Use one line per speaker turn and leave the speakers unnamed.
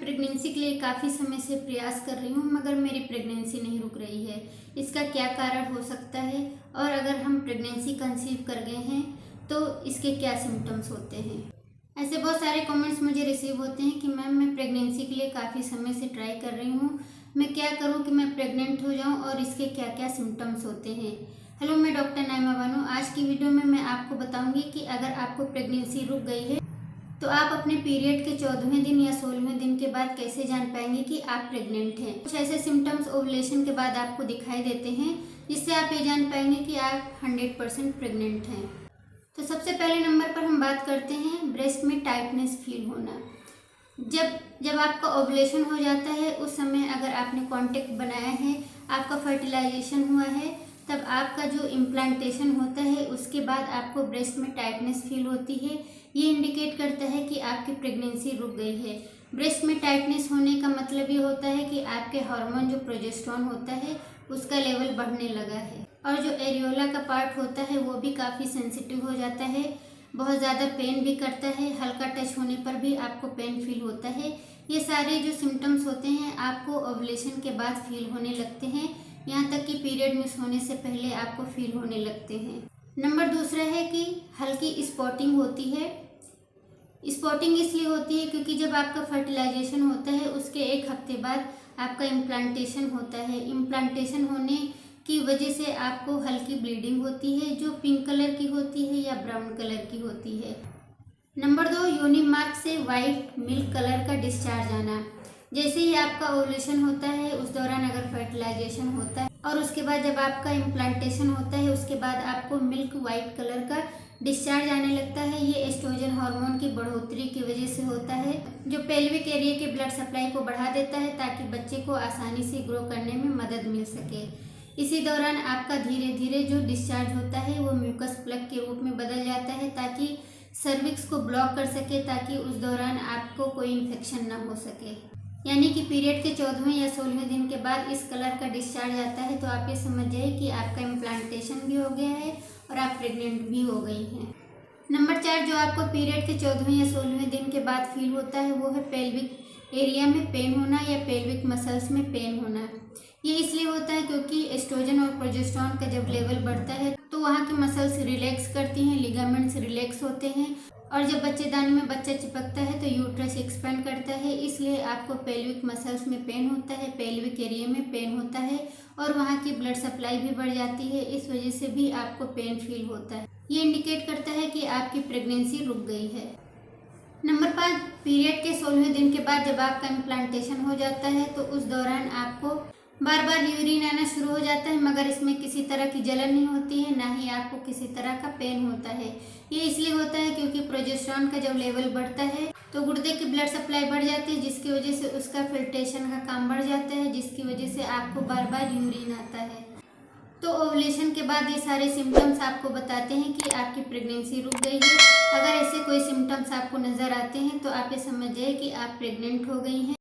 Pregnancy के लिए काफ़ी समय से प्रयास कर रही हूँ मगर मेरी प्रेगनेंसी नहीं रुक रही है। इसका क्या कारण हो सकता है और अगर हम प्रेगनेंसी कंसीव कर गए हैं तो इसके क्या सिम्टम्स होते हैं। ऐसे बहुत सारे कमेंट्स मुझे रिसीव होते हैं कि मैम मैं प्रेगनेंसी के लिए काफ़ी समय से ट्राई कर रही हूँ, मैं क्या करूँ कि मैं प्रेग्नेंट हो जाऊँ और इसके क्या क्या सिम्टम्स होते हैं। हेलो, मैं डॉक्टर नाइमा बानो। आज की वीडियो में मैं आपको बताऊँगी कि अगर आपको प्रेगनेंसी रुक गई है तो आप अपने पीरियड के 14वें दिन या 16वें दिन के बाद कैसे जान पाएंगे कि आप प्रेग्नेंट हैं। कुछ ऐसे सिम्टम्स ओवुलेशन के बाद आपको दिखाई देते हैं जिससे आप ये जान पाएंगे कि आप 100% प्रेग्नेंट हैं। तो सबसे पहले नंबर पर हम बात करते हैं ब्रेस्ट में टाइटनेस फील होना। जब आपका ओवुलेशन हो जाता है उस समय अगर आपने कॉन्टैक्ट बनाया है, आपका फर्टिलाइजेशन हुआ है, तब आपका जो इम्प्लांटेशन होता है उसके बाद आपको ब्रेस्ट में टाइटनेस फील होती है। ये इंडिकेट करता है कि आपकी प्रेगनेंसी रुक गई है। ब्रेस्ट में टाइटनेस होने का मतलब ये होता है कि आपके हार्मोन जो प्रोजेस्टेरोन होता है उसका लेवल बढ़ने लगा है और जो एरियोला का पार्ट होता है वो भी काफ़ी सेंसिटिव हो जाता है, बहुत ज़्यादा पेन भी करता है, हल्का टच होने पर भी आपको पेन फील होता है। ये सारे जो सिम्टम्स होते हैं आपको ओवुलेशन के बाद फील होने लगते हैं, यहाँ तक कि पीरियड मिस होने से पहले आपको फील होने लगते हैं। नंबर दूसरा है कि हल्की स्पॉटिंग होती है। स्पॉटिंग इसलिए होती है क्योंकि जब आपका फर्टिलाइजेशन होता है उसके एक हफ्ते बाद आपका इम्प्लांटेशन होता है। इम्प्लांटेशन होने की वजह से आपको हल्की ब्लीडिंग होती है जो पिंक कलर की होती है या ब्राउन कलर की होती है। नंबर 2, योनि मार्ग से वाइट मिल्क कलर का डिस्चार्ज आना। जैसे ही आपका ओवुलेशन होता है उस दौरान अगर फर्टिलाइजेशन होता है और उसके बाद जब आपका इम्प्लांटेशन होता है उसके बाद आपको मिल्क वाइट कलर का डिस्चार्ज आने लगता है। ये एस्ट्रोजन हार्मोन की बढ़ोतरी की वजह से होता है जो पेल्विक एरिया के ब्लड सप्लाई को बढ़ा देता है ताकि बच्चे को आसानी से ग्रो करने में मदद मिल सके। इसी दौरान आपका धीरे धीरे जो डिस्चार्ज होता है वो म्यूकस प्लग के रूप में बदल जाता है ताकि सर्विक्स को ब्लॉक कर सके, ताकि उस दौरान आपको कोई इन्फेक्शन ना हो सके। यानी कि पीरियड के 14वें या 16वें दिन के बाद इस कलर का डिस्चार्ज आता है तो आप ये समझ जाइए कि आपका इम्प्लांटेशन भी हो गया है और आप प्रेग्नेंट भी हो गई हैं। नंबर 4, जो आपको पीरियड के 14वें या 16वें दिन के बाद फील होता है वो है पेल्विक एरिया में पेन होना या पेल्विक मसल्स में पेन होना। ये इसलिए होता है क्योंकि एस्ट्रोजन और प्रोजेस्टेरोन का जब लेवल बढ़ता है तो वहाँ की मसल्स रिलैक्स करती हैं, लिगामेंट्स रिलैक्स होते हैं और जब बच्चेदानी में बच्चा चिपकता है तो यूट्रस एक्सपेंड करता है, इसलिए आपको पेल्विक मसल्स में पेन होता है, पेल्विक एरिया में पेन होता है और वहाँ की ब्लड सप्लाई भी बढ़ जाती है, इस वजह से भी आपको पेन फील होता है। ये इंडिकेट करता है कि आपकी प्रेगनेंसी रुक गई है। नंबर 5, पीरियड के 16वें दिन के बाद जब आपका इम्प्लांटेशन हो जाता है तो उस दौरान आपको बार बार यूरिन आना शुरू हो जाता है मगर इसमें किसी तरह की जलन नहीं होती है, ना ही आपको किसी तरह का पेन होता है। ये इसलिए होता है क्योंकि प्रोजेस्टेरोन का जब लेवल बढ़ता है तो गुर्दे की ब्लड सप्लाई बढ़ जाती है जिसकी वजह से उसका फिल्ट्रेशन का काम बढ़ जाता है, जिसकी वजह से आपको बार बार यूरिन आता है। तो ओवुलेशन के बाद ये सारे सिम्टम्स आपको बताते हैं कि आपकी प्रेगनेंसी रुक गई है। अगर ऐसे कोई सिम्टम्स आपको नज़र आते हैं तो आप ये समझ जाइए कि आप प्रेग्नेंट हो गई हैं।